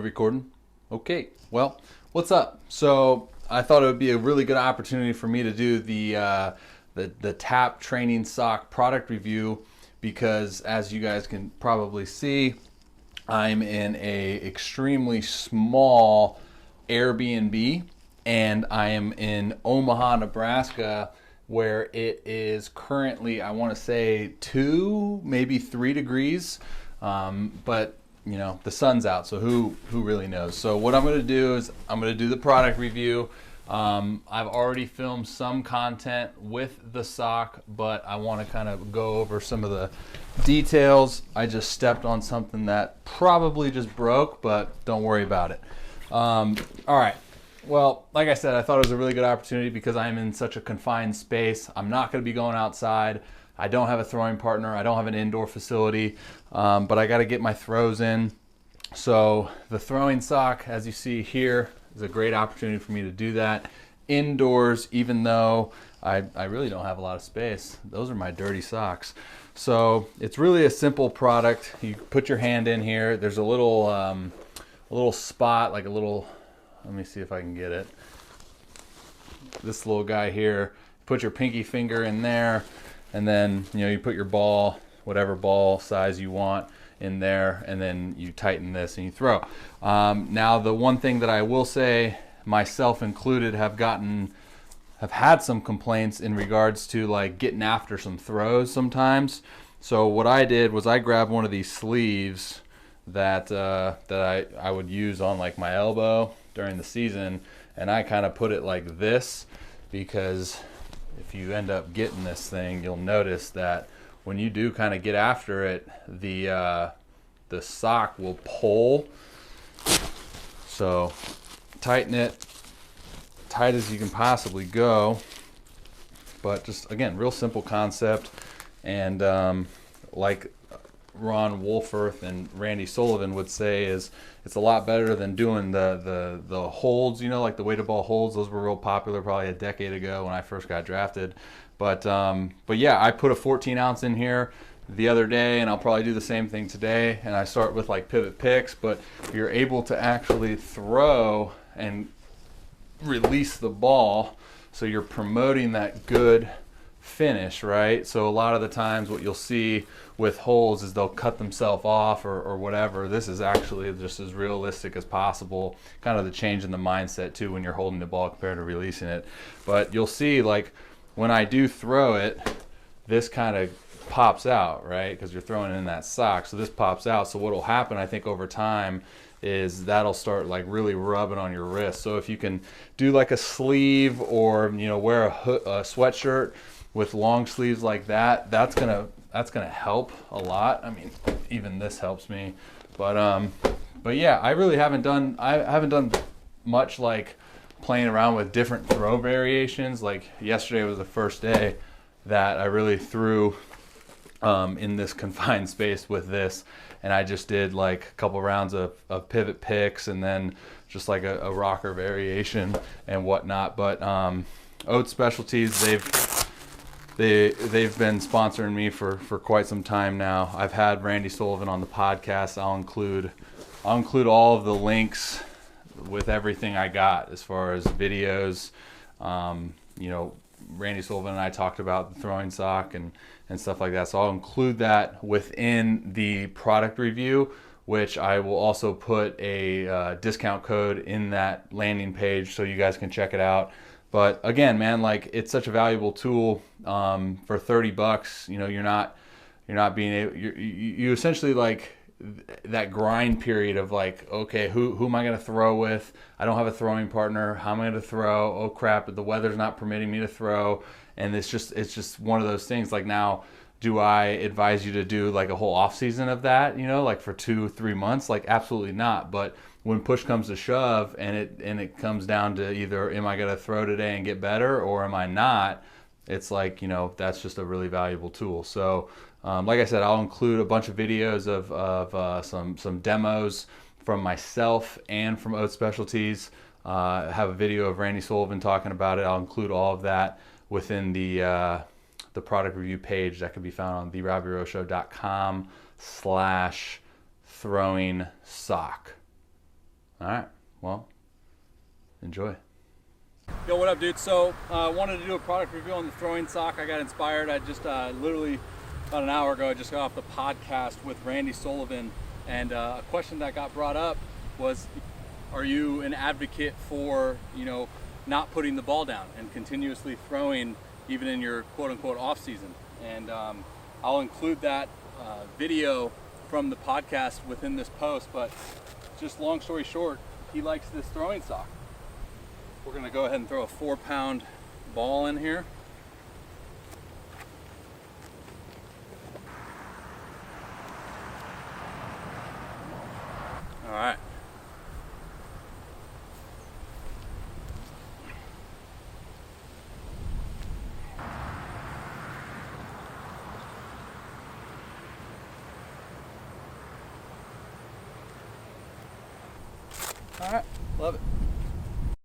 Recording? Okay. Well, what's up? So I thought it would be a really good opportunity for me to do the TAP training sock product review because, as you guys can probably see, I'm in a extremely small Airbnb, and I am in Omaha, Nebraska, where it is currently, I want to say 2, maybe 3 degrees, but you know, the sun's out, so who really knows. So what I'm going to do is I'm going to do the product review. I've already filmed some content with the sock, but I want to kind of go over some of the details. I just stepped on something that probably just broke, but don't worry about it. All right. Well, like I said, I thought it was a really good opportunity because I'm in such a confined space. I'm not going to be going outside. I don't have a throwing partner. I don't have an indoor facility, but I got to get my throws in. So the throwing sock, as you see here, is a great opportunity for me to do that indoors, even though I really don't have a lot of space. Those are my dirty socks. So it's really a simple product. You put your hand in here. There's a little spot, like a little, let me see if I can get it. This little guy here, put your pinky finger in there, and then you put your ball, whatever ball size you want, in there, and then you tighten this and you throw. Now the one thing that I will say, myself included, have had some complaints in regards to like getting after some throws sometimes. So what I did was I grabbed one of these sleeves that I would use on like my elbow during the season, and I kind of put it like this, because if you end up getting this thing, you'll notice that when you do kind of get after it, the sock will pull. So tighten it tight as you can possibly go, but just again, real simple concept. And like Ron Wolforth and Randy Sullivan would say, is it's a lot better than doing the holds, like the weighted ball holds. Those were real popular probably a decade ago when I first got drafted. But yeah, I put a 14 ounce in here the other day, and I'll probably do the same thing today. And I start with like pivot picks, but you're able to actually throw and release the ball, so you're promoting that good finish, right? So a lot of the times what you'll see with holes is they'll cut themselves off or whatever. This is actually just as realistic as possible, kind of the change in the mindset too when you're holding the ball compared to releasing it. But you'll see, like when I do throw it, this kind of pops out, right? Because you're throwing it in that sock, so this pops out. So what will happen, I think, over time is that'll start like really rubbing on your wrist. So if you can do like a sleeve, or wear a sweatshirt with long sleeves like that, that's gonna help a lot. I mean, even this helps me, but yeah, I haven't done much like playing around with different throw variations. Like yesterday was the first day that I really threw in this confined space with this, and I just did like a couple rounds of pivot picks, and then just like a rocker variation and whatnot. But Oates Specialties, they've been sponsoring me for quite some time now. I've had Randy Sullivan on the podcast. I'll include all of the links with everything I got as far as videos. Randy Sullivan and I talked about the throwing sock and stuff like that. So I'll include that within the product review, which I will also put a discount code in that landing page so you guys can check it out. But again, man, like it's such a valuable tool. For $30, you're not being able, you essentially, like that grind period of like, okay, who am I going to throw with? I don't have a throwing partner. How am I going to throw? Oh crap, the weather's not permitting me to throw. And it's just one of those things. Like, now, do I advise you to do like a whole off season of that, like for 2-3 months? Like, absolutely not. But when push comes to shove, and it comes down to either am I going to throw today and get better, or am I not? It's like, that's just a really valuable tool. So like I said, I'll include a bunch of videos of some demos from myself and from Oates Specialties. I have a video of Randy Sullivan talking about it. I'll include all of that within the product review page that can be found on therobbyrowshow.com/throwing sock. All right, well, enjoy. Yo, what up, dude? So wanted to do a product review on the throwing sock. I got inspired. I just literally about an hour ago, I just got off the podcast with Randy Sullivan, and a question that got brought up was, are you an advocate for, you know, not putting the ball down and continuously throwing even in your quote-unquote off season? And I'll include that video from the podcast within this post, but just long story short, he likes this throwing sock. We're gonna go ahead and throw a 4-pound ball in here. All right. All right, love it.